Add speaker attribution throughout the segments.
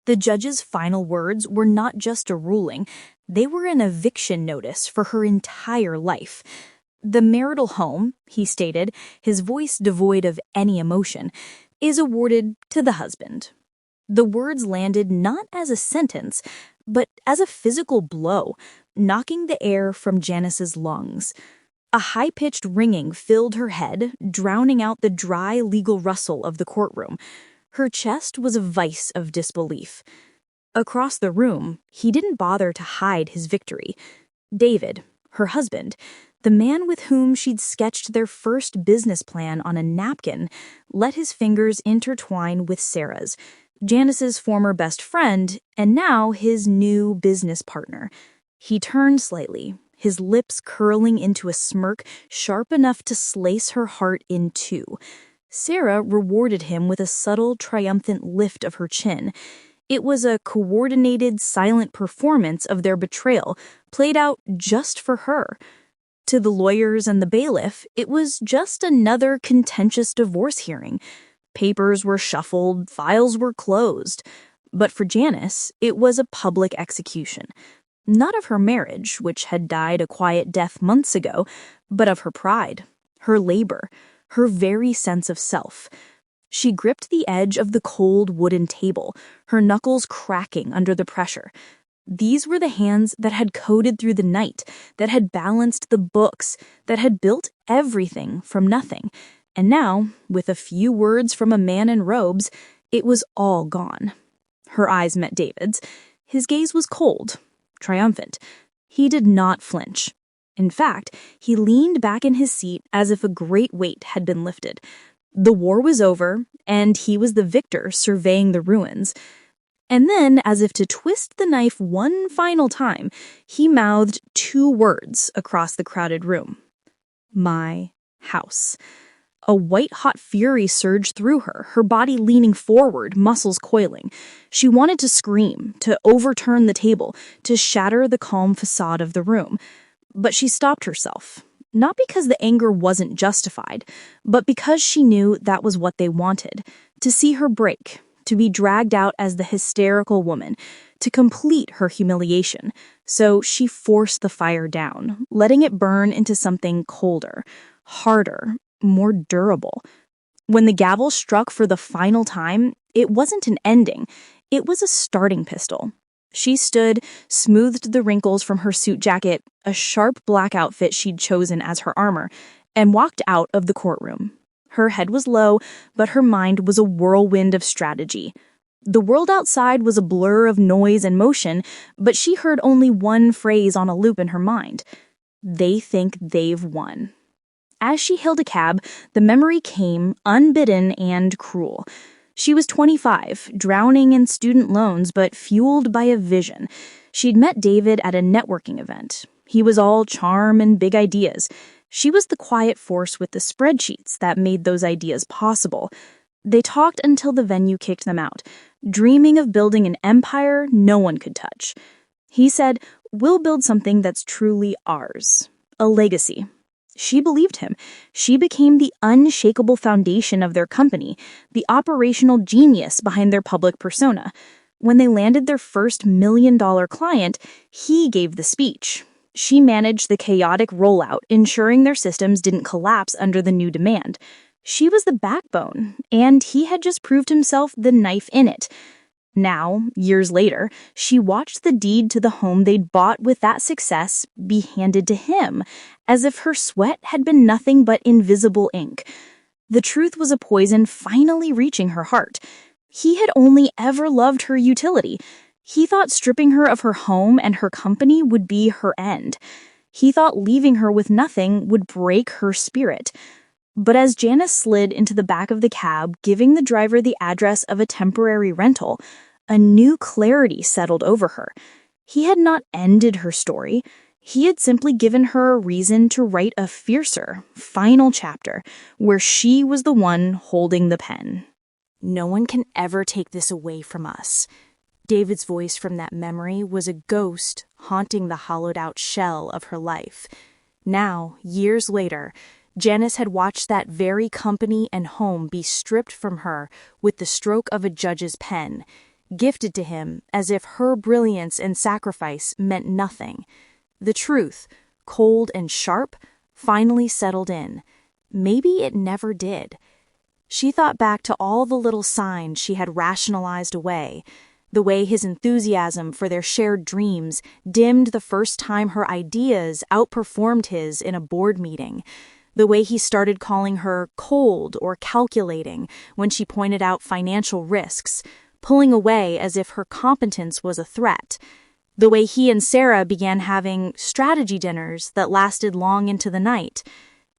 Speaker 1: The judge's final words were not just a ruling, they were an eviction notice for her entire life. The marital home, he stated, his voice devoid of any emotion, is awarded to the husband. The words landed not as a sentence, but as a physical blow, knocking the air from Janice's lungs. A high-pitched ringing filled her head, drowning out the dry legal rustle of the courtroom. Her chest was a vice of disbelief. Across the room, he didn't bother to hide his victory. David, her husband, the man with whom she'd sketched their first business plan on a napkin, let his fingers intertwine with Sarah's, Janice's former best friend, and now his new business partner. He turned slightly, his lips curling into a smirk sharp enough to slice her heart in two. Sarah rewarded him with a subtle, triumphant lift of her chin. It was a coordinated, silent performance of their betrayal, played out just for her. To the lawyers and the bailiff, it was just another contentious divorce hearing. Papers were shuffled, files were closed. But for Janice, it was a public execution. Not of her marriage, which had died a quiet death months ago, but of her pride, her labor, her very sense of self. She gripped the edge of the cold wooden table, her knuckles cracking under the pressure. These were the hands that had coded through the night, that had balanced the books, that had built everything from nothing. And now, with a few words from a man in robes, it was all gone. Her eyes met David's. His gaze was cold, triumphant. He did not flinch. In fact, he leaned back in his seat as if a great weight had been lifted. The war was over, and he was the victor surveying the ruins. And then, as if to twist the knife one final time, he mouthed two words across the crowded room. My house. A white-hot fury surged through her, her body leaning forward, muscles coiling. She wanted to scream, to overturn the table, to shatter the calm facade of the room. But she stopped herself, not because the anger wasn't justified, but because she knew that was what they wanted, to see her break, to be dragged out as the hysterical woman, to complete her humiliation. So she forced the fire down, letting it burn into something colder, harder, more durable. When the gavel struck for the final time, it wasn't an ending, it was a starting pistol. She stood, smoothed the wrinkles from her suit jacket, a sharp black outfit she'd chosen as her armor, and walked out of the courtroom. Her head was low, but her mind was a whirlwind of strategy. The world outside was a blur of noise and motion, but she heard only one phrase on a loop in her mind. They think they've won. As she hailed a cab, the memory came, unbidden and cruel. She was 25, drowning in student loans, but fueled by a vision. She'd met David at a networking event. He was all charm and big ideas. She was the quiet force with the spreadsheets that made those ideas possible. They talked until the venue kicked them out, dreaming of building an empire no one could touch. He said, "We'll build something that's truly ours, a legacy." She believed him. She became the unshakable foundation of their company, the operational genius behind their public persona. When they landed their first $1 million client, he gave the speech. She managed the chaotic rollout, ensuring their systems didn't collapse under the new demand. She was the backbone, and he had just proved himself the knife in it. Now, years later, she watched the deed to the home they'd bought with that success be handed to him, as if her sweat had been nothing but invisible ink. The truth was a poison finally reaching her heart. He had only ever loved her utility. He thought stripping her of her home and her company would be her end. He thought leaving her with nothing would break her spirit. But as Janice slid into the back of the cab, giving the driver the address of a temporary rental, a new clarity settled over her. He had not ended her story. He had simply given her a reason to write a fiercer, final chapter, where she was the one holding the pen. "No one can ever take this away from us." David's voice from that memory was a ghost haunting the hollowed-out shell of her life. Now, years later, Janice had watched that very company and home be stripped from her with the stroke of a judge's pen. gifted to him as if her brilliance and sacrifice meant nothing. The truth, cold and sharp, finally settled in. Maybe it never did. She thought back to all the little signs she had rationalized away, the way his enthusiasm for their shared dreams dimmed the first time her ideas outperformed his in a board meeting, the way he started calling her cold or calculating when she pointed out financial risks, pulling away as if her competence was a threat, the way he and Sarah began having strategy dinners that lasted long into the night.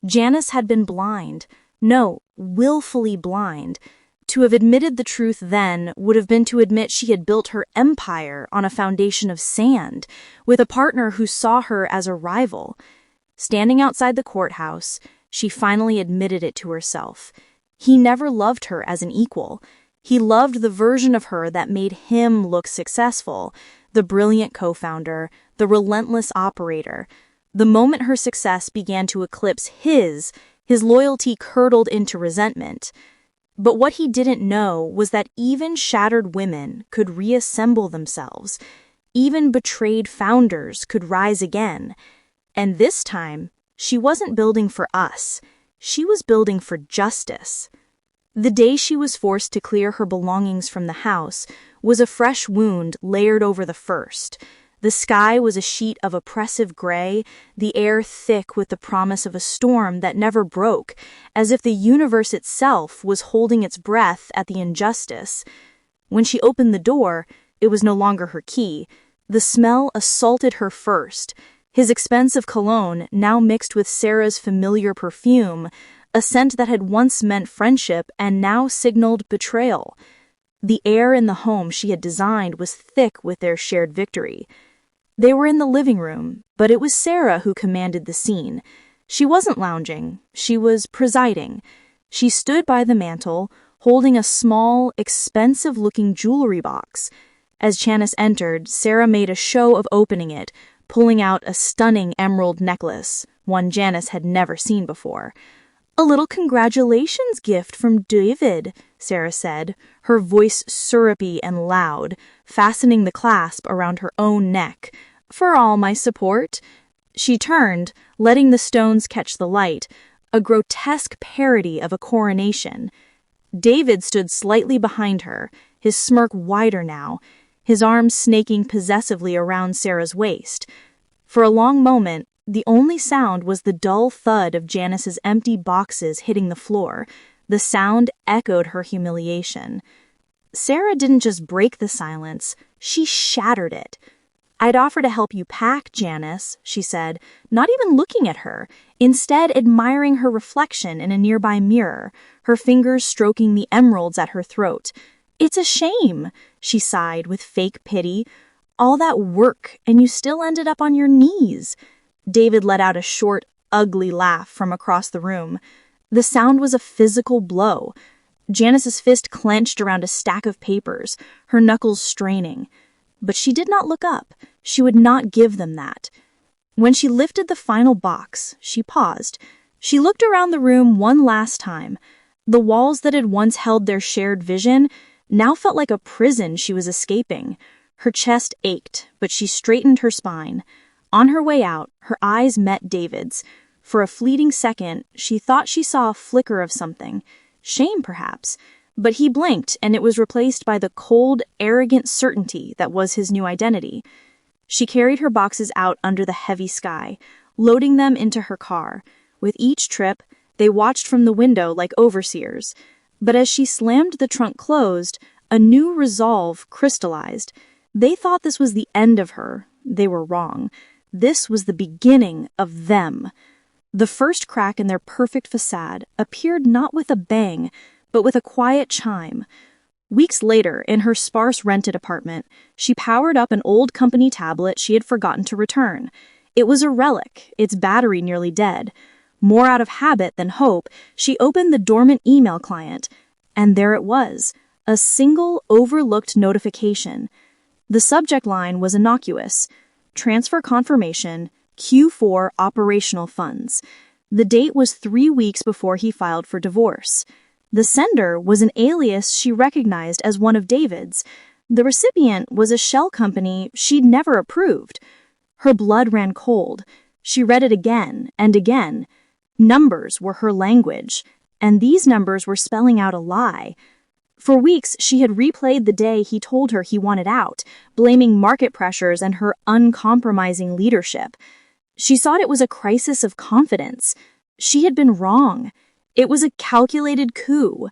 Speaker 1: Janice had been blind, no, willfully blind. To have admitted the truth then would have been to admit she had built her empire on a foundation of sand, with a partner who saw her as a rival. Standing outside the courthouse, she finally admitted it to herself. He never loved her as an equal. He loved the version of her that made him look successful, the brilliant co-founder, the relentless operator. The moment her success began to eclipse his loyalty curdled into resentment. But what he didn't know was that even shattered women could reassemble themselves. Even betrayed founders could rise again. And this time, she wasn't building for us. She was building for justice. The day she was forced to clear her belongings from the house was a fresh wound layered over the first. The sky was a sheet of oppressive gray, the air thick with the promise of a storm that never broke, as if the universe itself was holding its breath at the injustice. When she opened the door, it was no longer her key. The smell assaulted her first. His expensive cologne now mixed with Sarah's familiar perfume, a scent that had once meant friendship and now signaled betrayal. The air in the home she had designed was thick with their shared victory. They were in the living room, but it was Sarah who commanded the scene. She wasn't lounging, she was presiding. She stood by the mantel, holding a small, expensive-looking jewelry box. As Janice entered, Sarah made a show of opening it, pulling out a stunning emerald necklace, one Janice had never seen before. "A little congratulations gift from David," Sarah said, her voice syrupy and loud, fastening the clasp around her own neck. "For all my support." She turned, letting the stones catch the light, a grotesque parody of a coronation. David stood slightly behind her, his smirk wider now, his arms snaking possessively around Sarah's waist. For a long moment, the only sound was the dull thud of Janice's empty boxes hitting the floor. The sound echoed her humiliation. Sarah didn't just break the silence, she shattered it. "I'd offer to help you pack, Janice," she said, not even looking at her, instead admiring her reflection in a nearby mirror, her fingers stroking the emeralds at her throat. "It's a shame," she sighed with fake pity. "All that work, and you still ended up on your knees." David let out a short, ugly laugh from across the room. The sound was a physical blow. Janice's fist clenched around a stack of papers, her knuckles straining. But she did not look up. She would not give them that. When she lifted the final box, she paused. She looked around the room one last time. The walls that had once held their shared vision now felt like a prison she was escaping. Her chest ached, but she straightened her spine. On her way out, her eyes met David's. For a fleeting second, she thought she saw a flicker of something. Shame, perhaps. But he blinked, and it was replaced by the cold, arrogant certainty that was his new identity. She carried her boxes out under the heavy sky, loading them into her car. With each trip, they watched from the window like overseers. But as she slammed the trunk closed, a new resolve crystallized. They thought this was the end of her. They were wrong. This was the beginning of them. The first crack in their perfect facade appeared not with a bang, but with a quiet chime. Weeks later, in her sparse rented apartment, she powered up an old company tablet she had forgotten to return. It was a relic, its battery nearly dead. More out of habit than hope, she opened the dormant email client, and there it was, a single overlooked notification. The subject line was innocuous: transfer confirmation, Q4 operational funds. The date was 3 weeks before he filed for divorce. The sender was an alias she recognized as one of David's.
Speaker 2: The recipient was a shell company she'd never approved. Her blood ran cold. She read it again and again. Numbers were her language, and these numbers were spelling out a lie. For weeks, she had replayed the day he told her he wanted out, blaming market pressures and her uncompromising leadership. She thought it was a crisis of confidence. She had been wrong. It was a calculated coup.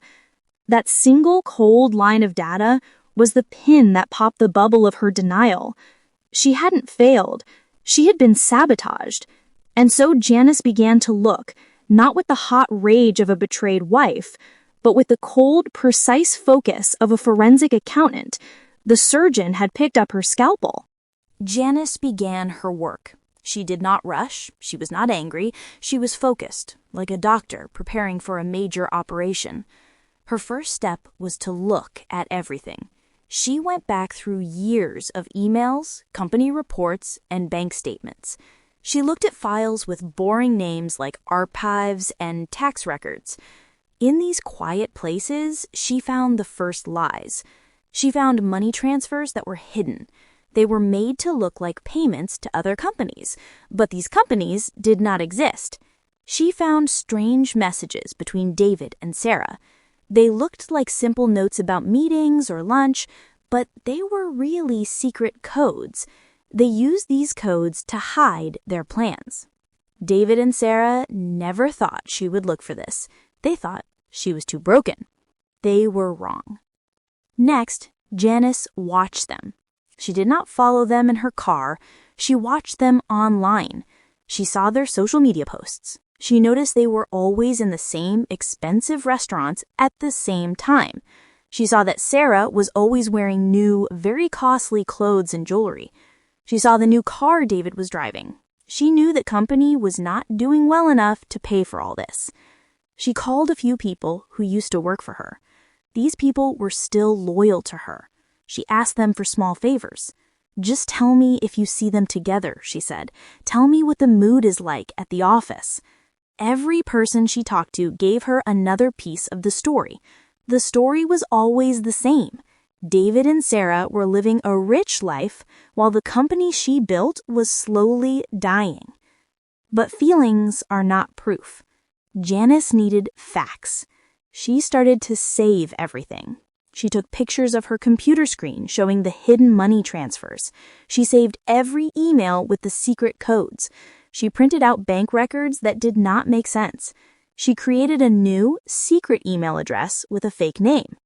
Speaker 2: That single cold line of data was the pin that popped the bubble of her denial. She hadn't failed. She had been sabotaged. And so Janice began to look, not with the hot rage of a betrayed wife, but with the cold, precise focus of a forensic accountant. The surgeon had picked up her scalpel.
Speaker 1: Janice began her work. She did not rush. She was not angry. She was focused, like a doctor preparing for a major operation. Her first step was to look at everything. She went back through years of emails, company reports, and bank statements. She looked at files with boring names like archives and tax records. In these quiet places, she found the first lies. She found money transfers that were hidden. They were made to look like payments to other companies, but these companies did not exist. She found strange messages between David and Sarah. They looked like simple notes about meetings or lunch, but they were really secret codes. They used these codes to hide their plans. David and Sarah never thought she would look for this. They thought she was too broken. They were wrong. Next, Janice watched them. She did not follow them in her car. She watched them online. She saw their social media posts. She noticed they were always in the same expensive restaurants at the same time. She saw that Sarah was always wearing new, very costly clothes and jewelry. She saw the new car David was driving. She knew the company was not doing well enough to pay for all this. She called a few people who used to work for her. These people were still loyal to her. She asked them for small favors. "Just tell me if you see them together," she said. "Tell me what the mood is like at the office." Every person she talked to gave her another piece of the story. The story was always the same. David and Sarah were living a rich life while the company she built was slowly dying. But feelings are not proof. Janice needed facts. She started to save everything. She took pictures of her computer screen showing the hidden money transfers. She saved every email with the secret codes. She printed out bank records that did not make sense. She created a new, secret email address with a fake name.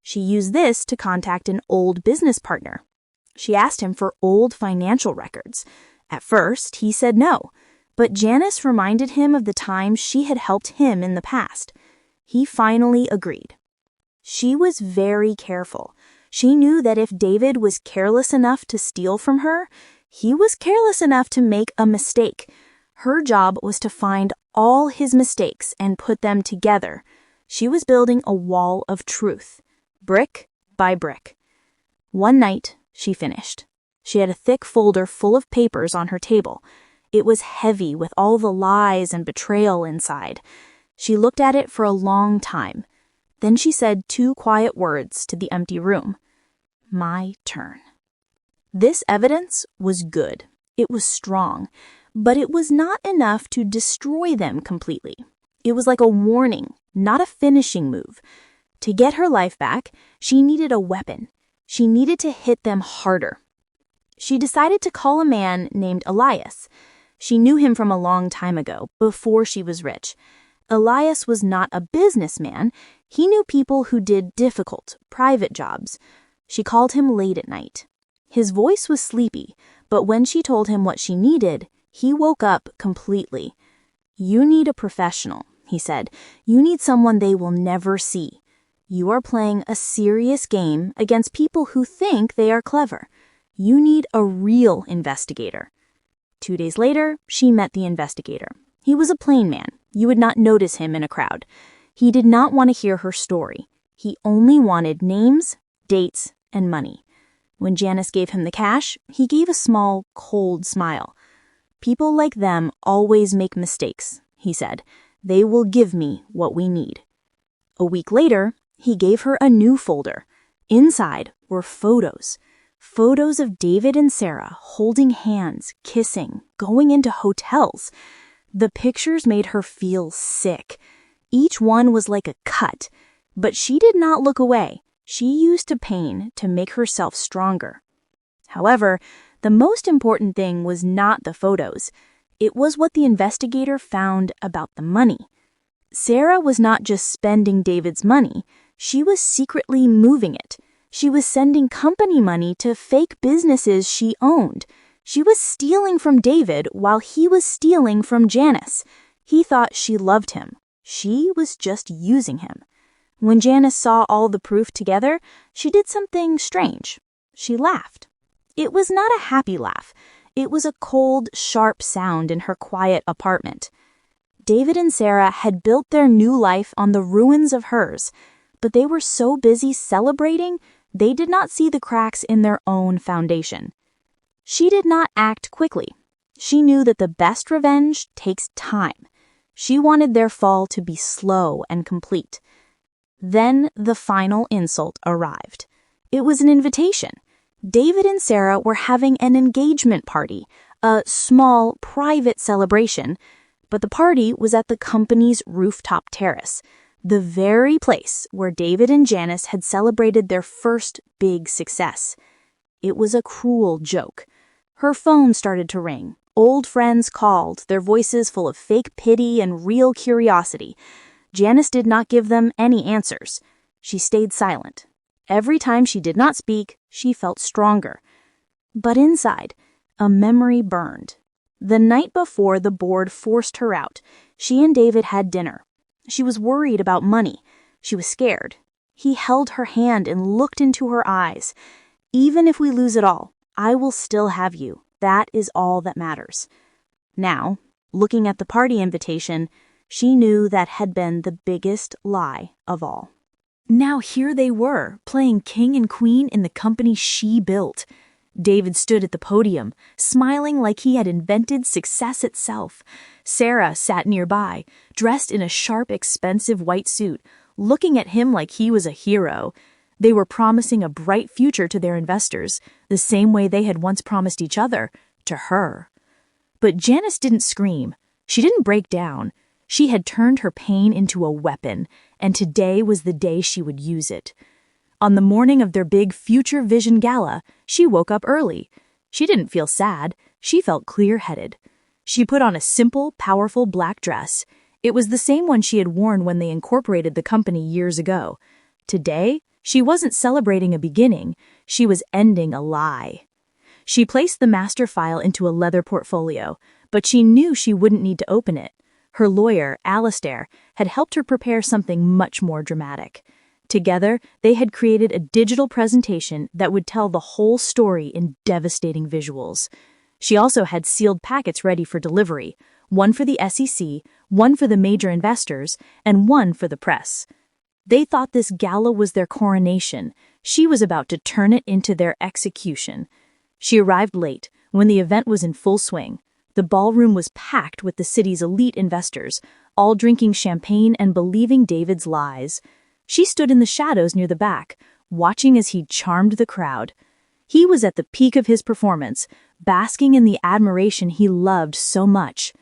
Speaker 1: She used this to contact an old business partner. She asked him for old financial records. At first, he said no, but Janice reminded him of the times she had helped him in the past. He finally agreed. She was very careful. She knew that if David was careless enough to steal from her, he was careless enough to make a mistake. Her job was to find all his mistakes and put them together. She was building a wall of truth, brick by brick. One night, she finished. She had a thick folder full of papers on her table. It was heavy with all the lies and betrayal inside. She looked at it for a long time. Then she said 2 quiet words to the empty room. "My turn." This evidence was good. It was strong, but it was not enough to destroy them completely. It was like a warning, not a finishing move. To get her life back, she needed a weapon. She needed to hit them harder. She decided to call a man named Elias. She knew him from a long time ago, before she was rich. Elias was not a businessman. He knew people who did difficult, private jobs. She called him late at night. His voice was sleepy, but when she told him what she needed, he woke up completely. "You need a professional," he said. "You need someone they will never see. You are playing a serious game against people who think they are clever. You need a real investigator." 2 days later, she met the investigator. He was a plain man. You would not notice him in a crowd. He did not want to hear her story. He only wanted names, dates, and money. When Janice gave him the cash, he gave a small, cold smile. "People like them always make mistakes," he said. "They will give me what we need." A week later, he gave her a new folder. Inside
Speaker 2: were photos. Photos of David and Sarah holding hands, kissing, going into hotels. The pictures made her feel sick. Each one was like a cut, but she did not look away. She used the pain to make herself stronger. However, the most important thing was not the photos. It was what the investigator found about the money. Sarah was not just spending David's money, she was secretly moving it. She was sending company money to fake businesses she owned. She was stealing from David while he was stealing from Janice. He thought she loved him. She was just using him. When Janice saw all the proof together, she did something strange. She laughed. It was not a happy laugh. It was a cold, sharp sound in her quiet apartment. David and Sarah had built their new life on the ruins of hers, but they were so busy celebrating, they did not see the cracks in their own foundation. She did not act quickly. She knew that the best revenge takes time. She wanted their fall to be slow and complete. Then the final insult arrived. It was an invitation. David and Sarah were having an engagement party, a small, private celebration, but the party was at the company's rooftop terrace, the very place where David and Janice had celebrated their first big success. It was a cruel joke. Her phone started to ring. Old friends called, their voices full of fake pity and real curiosity. Janice did not give them any answers. She stayed silent. Every time she did not speak, she felt stronger. But inside, a memory burned. The night before the board forced her out, she and David had dinner. She was worried about money. She was scared. He held her hand and looked into her eyes. Even if we lose it all, I will still have you. That is all that matters. Now, looking at the party invitation, she knew that had been the biggest lie of all. Now here they were, playing king and queen in the company she built. David stood at the podium, smiling like he had invented success itself. Sarah sat nearby, dressed in a sharp, expensive white suit, looking at him like he was a hero. They were promising a bright future to their investors, the same way they had once promised each other, to her. But Janice didn't scream. She didn't break down. She had turned her pain into a weapon, and today was the day she would use it. On the morning of their big Future Vision Gala, she woke up early. She didn't feel sad. She felt clear-headed. She put on a simple, powerful black dress. It was the same one she had worn when they incorporated the company years ago. Today, she wasn't celebrating a beginning. She was ending a lie. She placed the master file into a leather portfolio, but she knew she wouldn't need to open it. Her lawyer, Alistair, had helped her prepare something much more dramatic. Together, they had created a digital presentation that would tell the whole story in devastating visuals. She also had sealed packets ready for delivery, one for the SEC, one for the major investors, and one for the press. They thought this gala was their coronation. She was about to turn it into their execution. She arrived late, when the event was in full swing. The ballroom was packed with the city's elite investors, all drinking champagne and believing David's lies. She stood in the shadows near the back, watching as he charmed the crowd. He was at the peak of his performance, basking in the admiration he loved so much.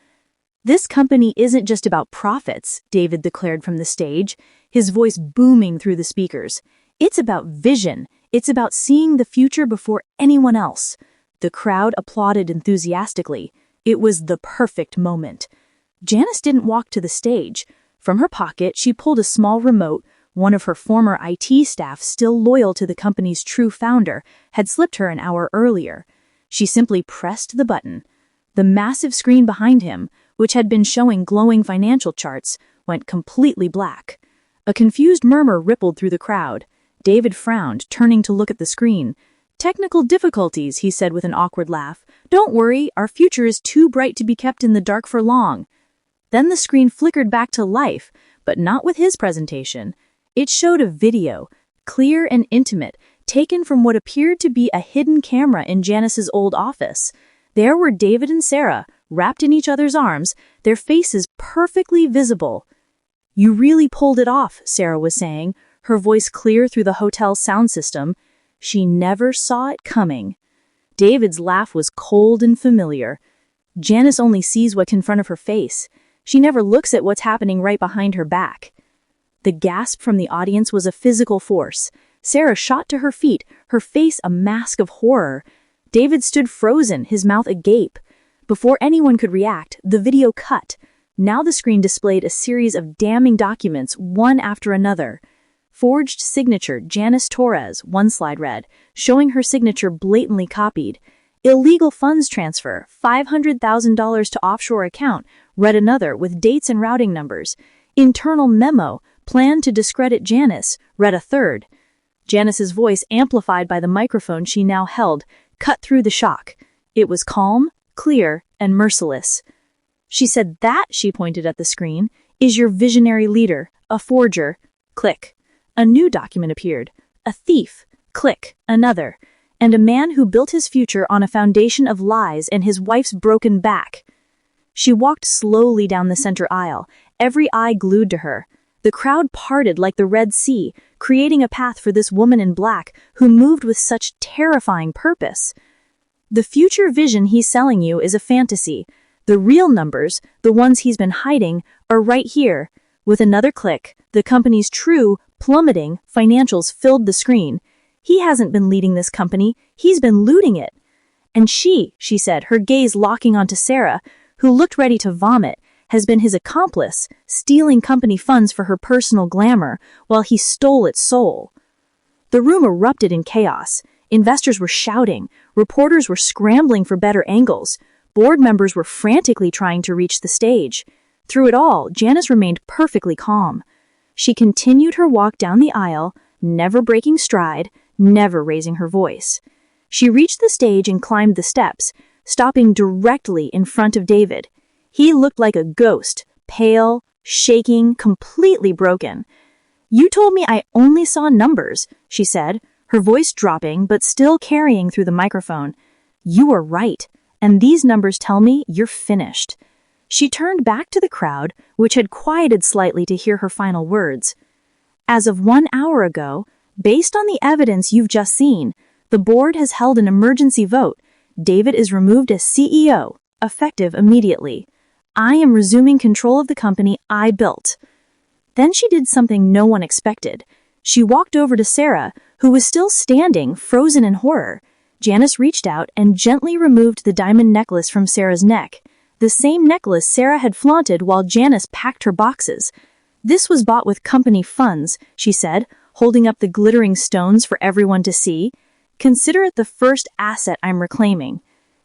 Speaker 2: "This company isn't just about profits," David declared from the stage, his voice booming through the speakers. "It's about vision. It's about seeing the future before anyone else." The crowd applauded enthusiastically. It was the perfect moment. Janice didn't walk to the stage. From her pocket, she pulled a small remote. One of her former IT staff, still loyal to the company's true founder, had slipped her an hour earlier. She simply pressed the button. The massive screen behind him, which had been showing glowing financial charts, went completely black. A confused murmur rippled through the crowd. David frowned, turning to look at the screen. "Technical difficulties," he said with an awkward laugh. "Don't worry, our future is too bright to be kept in the dark for long." Then the screen flickered back to life, but not with his presentation. It showed a video, clear and intimate, taken from what appeared to be a hidden camera in Janice's old office. There were David and Sarah, wrapped in each other's arms, their faces perfectly visible. "You really pulled it off," Sarah was saying, her voice clear through the hotel's sound system. She never saw it coming. David's laugh was cold and familiar. Janice only sees what's in front of her face. She never looks at what's happening right behind her back. The gasp from the audience was a physical force. Sarah shot to her feet, her face a mask of horror. David stood frozen, his mouth agape. Before anyone could react, the video cut. Now the screen displayed a series of damning documents, one after another. Forged signature Janice Torres, one slide read, showing her signature blatantly copied. Illegal funds transfer, $500,000 to offshore account, read another with dates and routing numbers. Internal memo, plan to discredit Janice, read a third. Janice's voice, amplified by the microphone she now held, cut through the shock. It was calm, clear, and merciless. She said that, she pointed at the screen, is your visionary leader, a forger. Click. A new document appeared. A thief. Click. Another. And a man who built his future on a foundation of lies and his wife's broken back. She walked slowly down the center aisle, every eye glued to her. The crowd parted like the Red Sea, creating a path for this woman in black who moved with such terrifying purpose. The future vision he's selling you is a fantasy. The real numbers, the ones he's been hiding, are right here. With another click, the company's true, plummeting financials filled the screen. He hasn't been leading this company, he's been looting it. And she said, her gaze locking onto Sarah, who looked ready to vomit, has been his accomplice, stealing company funds for her personal glamour while he stole its soul. The room erupted in chaos. Investors were shouting, reporters were scrambling for better angles, board members were frantically trying to reach the stage. Through it all, Janice remained perfectly calm. She continued her walk down the aisle, never breaking stride, never raising her voice. She reached the stage and climbed the steps, stopping directly in front of David. He looked like a ghost, pale, shaking, completely broken. "You told me I only saw numbers," she said, her voice dropping but still carrying through the microphone. "You are right, and these numbers tell me you're finished." She turned back to the crowd, which had quieted slightly to hear her final words. "As of 1 hour ago, based on the evidence you've just seen, the board has held an emergency vote. David is removed as CEO, effective immediately. I am resuming control of the company I built." Then she did something no one expected. She walked over to Sarah, who was still standing, frozen in horror. Janice reached out and gently removed the diamond necklace from Sarah's neck, the same necklace Sarah had flaunted while Janice packed her boxes. "This was bought with company funds," she said, holding up the glittering stones for everyone to see. "Consider it the first asset I'm reclaiming."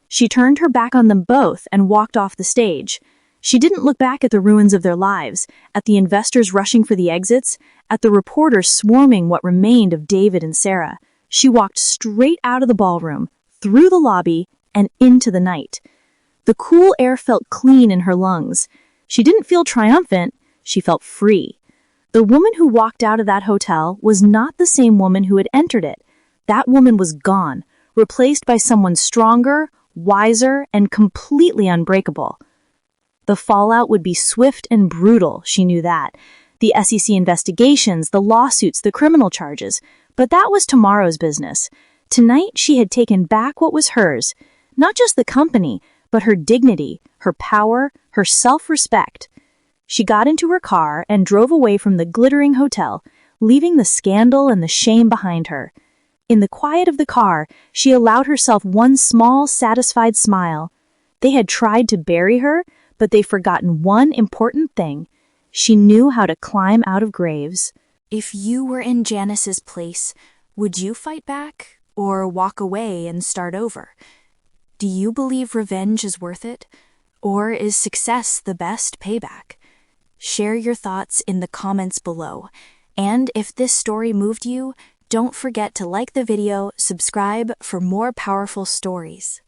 Speaker 2: She turned her back on them both and walked off the stage. She didn't look back at the ruins of their lives, at the investors rushing for the exits, at the reporters swarming what remained of David and Sarah. She walked straight out of the ballroom, through the lobby, and into the night. The cool air felt clean in her lungs. She didn't feel triumphant, she felt free. The woman who walked out of that hotel was not the same woman who had entered it. That woman was gone, replaced by someone stronger, wiser, and completely unbreakable. The fallout would be swift and brutal, she knew that. The SEC investigations, the lawsuits, the criminal charges. But that was tomorrow's business. Tonight, she had taken back what was hers. Not just the company, but her dignity, her power, her self-respect. She got into her car and drove away from the glittering hotel, leaving the scandal and the shame behind her. In the quiet of the car, she allowed herself one small, satisfied smile. They had tried to bury her, but they'd forgotten one important thing. She knew how to climb out of graves.
Speaker 1: If you were in Janice's place, would you fight back or walk away and start over? Do you believe revenge is worth it? Or is success the best payback? Share your thoughts in the comments below. And if this story moved you, don't forget to like the video, subscribe for more powerful stories.